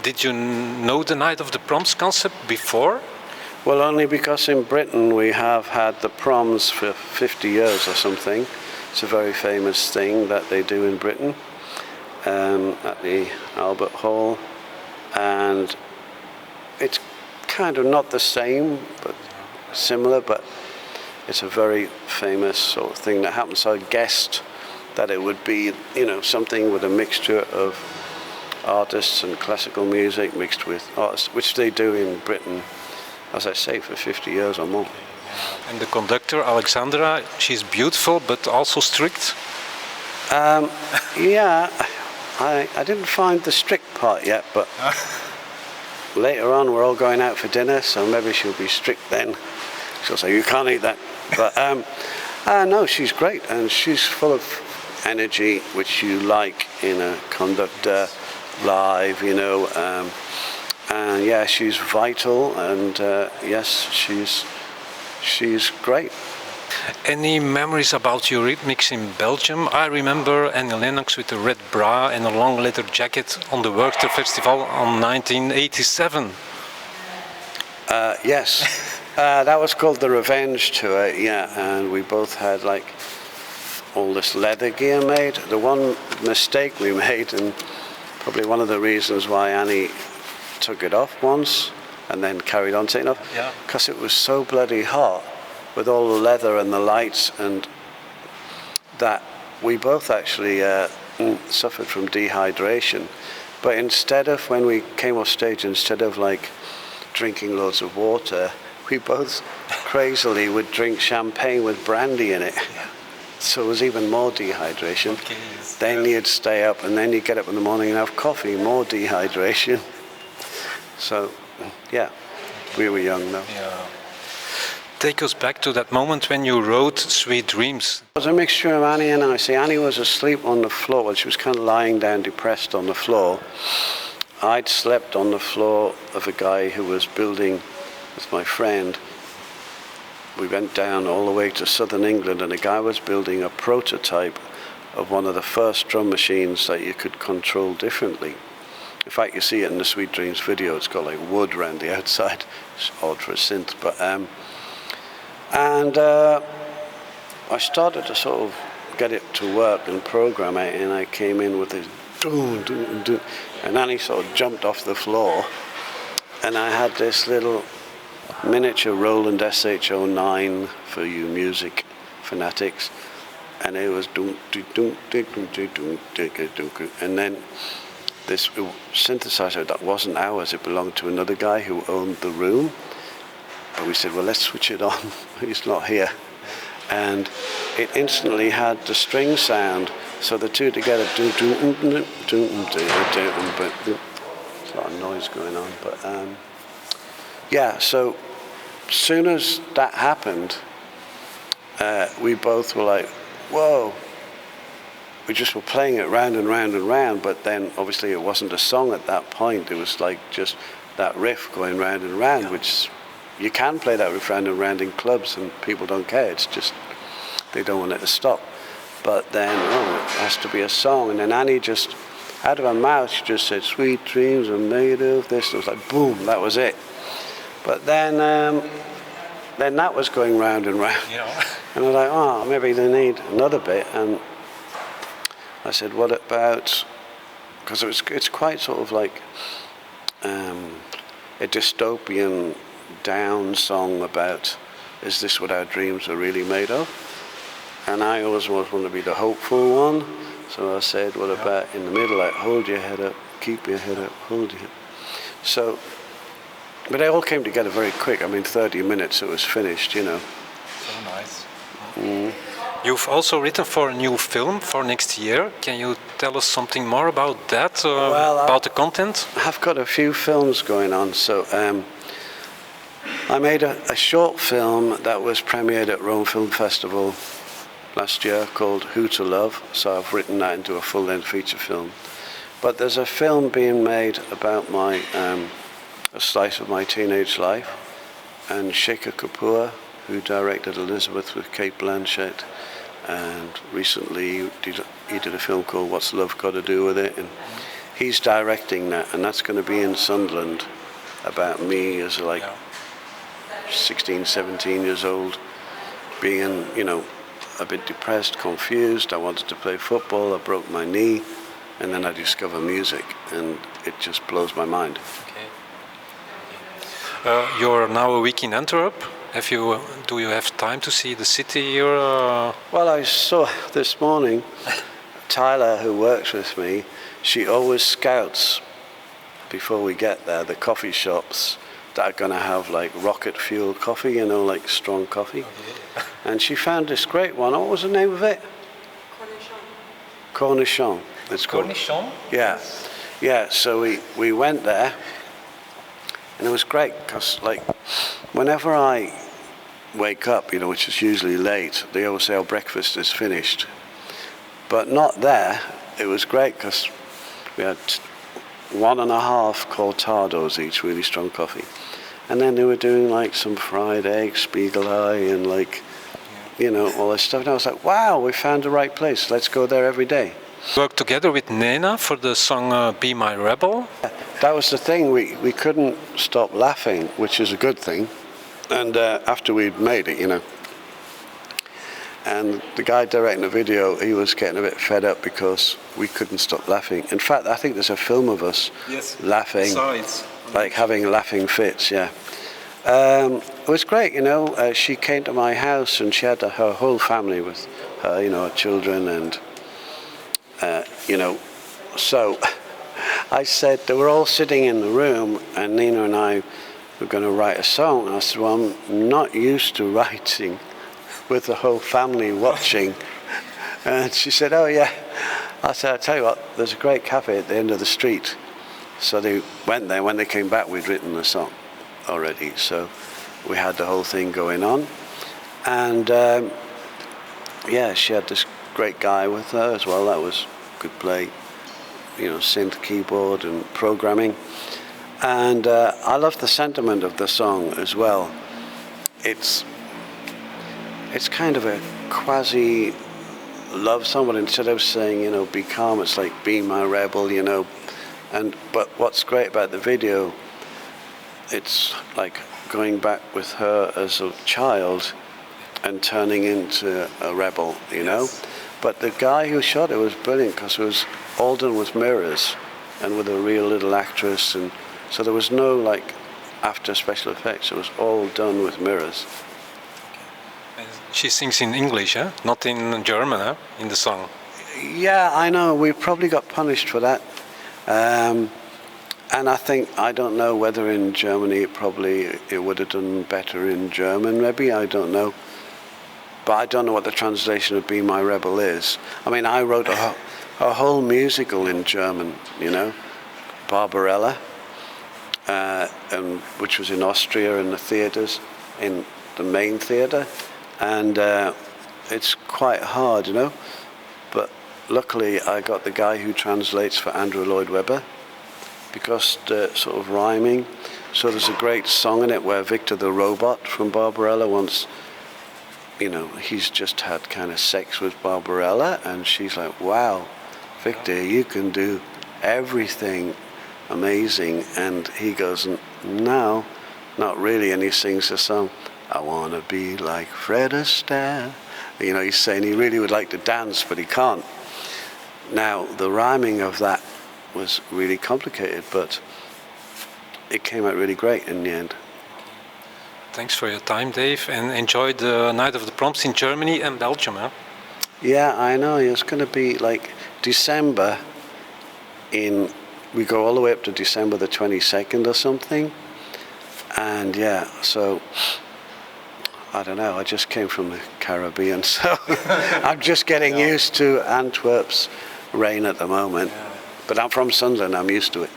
Did you know the Night of the Proms concept before? Well, only because in Britain we have had the Proms for 50 years or something. It's a very famous thing that they do in Britain at the Albert Hall, and it's kind of not the same, but similar, but it's a very famous sort of thing that happens. So I guessed that it would be, you know, something with a mixture of artists and classical music mixed with artists, which they do in Britain, as I say, for 50 years or more. And the conductor, Alexandra, she's beautiful but also strict? Yeah, I didn't find the strict part yet, but later on we're all going out for dinner, so maybe she'll be strict then. She'll say, you can't eat that. But no, she's great, and she's full of energy, which you like in a conductor live, you know. And yeah, she's vital, and yes, she's great. Any memories about Eurythmics in Belgium? I remember Annie Lennox with a red bra and a long leather jacket on the Werchter Festival in 1987. Yes, that was called the Revenge Tour, yeah, and we both had like all this leather gear made. The one mistake we made, and probably one of the reasons why Annie took it off once and then carried on taking it off, because it was so bloody hot with all the leather and the lights, and that we both actually suffered from dehydration. But instead of, when we came off stage, instead of like drinking loads of water, we both crazily would drink champagne with brandy in it. So it was even more dehydration. Okay, yes. Then you'd stay up, and then you'd get up in the morning and have coffee, more dehydration. So, yeah, we were young though. Yeah. Take us back to that moment when you wrote Sweet Dreams. It was a mixture of Annie and I. See, Annie was asleep on the floor. Well, she was kind of lying down depressed on the floor. I'd slept on the floor of a guy who was building with my friend. We went down all the way to southern England, and a guy was building a prototype of one of the first drum machines that you could control differently. In fact, you see it in the Sweet Dreams video. It's got like wood around the outside. It's odd for a synth, but I started to sort of get it to work and program it, and I came in with this doom, doom, doom, and Annie sort of jumped off the floor, and I had this little miniature Roland SH-09 for you music fanatics, and it was doom, doom, doom, doom, doom, doom, and then this synthesizer that wasn't ours, it belonged to another guy who owned the room. But we said, well, let's switch it on. He's not here. And it instantly had the string sound. So the two together, there's a lot of noise going on. But yeah, so as soon as that happened, we both were like, whoa. We just were playing it round and round and round, but then obviously it wasn't a song at that point. It was like just that riff going round and round, which you can play that riff round and round in clubs and people don't care. It's just they don't want it to stop. But then, oh, it has to be a song. And then Annie just, out of her mouth, she just said, sweet dreams are made of this. It was like, boom, that was it. But then that was going round and round. Yeah. And I was like, oh, maybe they need another bit. And I said, what about, because it's quite sort of like a dystopian down song about, is this what our dreams are really made of? And I always want to be the hopeful one. So I said, what about in the middle, like, hold your head up, keep your head up, hold your head. So, but they all came together very quick. I mean, 30 minutes it was finished, you know. So nice. Mm. You've also written for a new film for next year. Can you tell us something more about that, about the content? I've got a few films going on. So I made a short film that was premiered at Rome Film Festival last year called Who to Love. So I've written that into a full-length feature film. But there's a film being made about my a slice of my teenage life, and Shekhar Kapoor, who directed Elizabeth with Kate Blanchett, and recently he did a film called What's Love Got to Do with It, and he's directing that, and that's going to be in Sunderland, about me as like 16, 17 years old, being, you know, a bit depressed, confused. I wanted to play football, I broke my knee, and then I discover music, and it just blows my mind. Okay. You're now a week in Antwerp. Do you have time to see the city? Well, I saw this morning, Tyler, who works with me, she always scouts before we get there the coffee shops that are going to have like rocket fuel coffee, you know, like strong coffee. Okay. And she found this great one. What was the name of it? Cornichon. Cornichon. It's called. Cornichon? Yeah. Yeah, so we went there, and it was great because, like, whenever I wake up, you know, which is usually late, they always say, oh, breakfast is finished. But not there. It was great because we had 1.5 cortados each, really strong coffee. And then they were doing like some fried eggs, spiegelei, and like, you know, all this stuff. And I was like, wow, we found the right place. Let's go there every day. Worked together with Nena for the song Be My Rebel. That was the thing. We couldn't stop laughing, which is a good thing. And after we'd made it, you know. And the guy directing the video, he was getting a bit fed up because we couldn't stop laughing. In fact, I think there's a film of us laughing, like having laughing fits, yeah. It was great, you know. She came to my house and she had her whole family with her, you know, her children and, you know. So I said, they were all sitting in the room and Nina and I were going to write a song. And I said, well, I'm not used to writing with the whole family watching. And she said, oh yeah. I said, I'll tell you what, there's a great cafe at the end of the street. So they went there. When they came back, we'd written the song already. So we had the whole thing going on. And yeah, she had this great guy with her as well. That was could play, you know, synth, keyboard and programming. And I love the sentiment of the song as well. It's kind of a quasi love song, but instead of saying, you know, be calm, it's like be my rebel, you know. But what's great about the video, it's like going back with her as a child and turning into a rebel, you know. But the guy who shot it was brilliant because it was all done with mirrors and with a real little actress, and so there was no like after special effects. It was all done with mirrors. She sings in English, huh? Not in German, huh? In the song. Yeah, I know. We probably got punished for that. And I think, I don't know whether in Germany it would have done better in German, maybe. I don't know. But I don't know what the translation of Be My Rebel is. I mean, I wrote a whole musical in German, you know, Barbarella, which was in Austria in the theatres, in the main theatre. And it's quite hard, you know, but luckily I got the guy who translates for Andrew Lloyd Webber, because the sort of rhyming. So there's a great song in it where Victor the robot from Barbarella wants, you know, he's just had kind of sex with Barbarella, and she's like, wow, Victor, you can do everything amazing. And he goes, no, not really. And he sings the song, I want to be like Fred Astaire. You know, he's saying he really would like to dance, but he can't. Now, the rhyming of that was really complicated, but it came out really great in the end. Thanks for your time, Dave, and enjoy the night of the Proms in Germany and Belgium, huh? Yeah, I know. It's going to be like December we go all the way up to December the 22nd or something. And yeah, so I don't know, I just came from the Caribbean, so I'm just getting used to Antwerp's rain at the moment. But I'm from Sunderland, I'm used to it.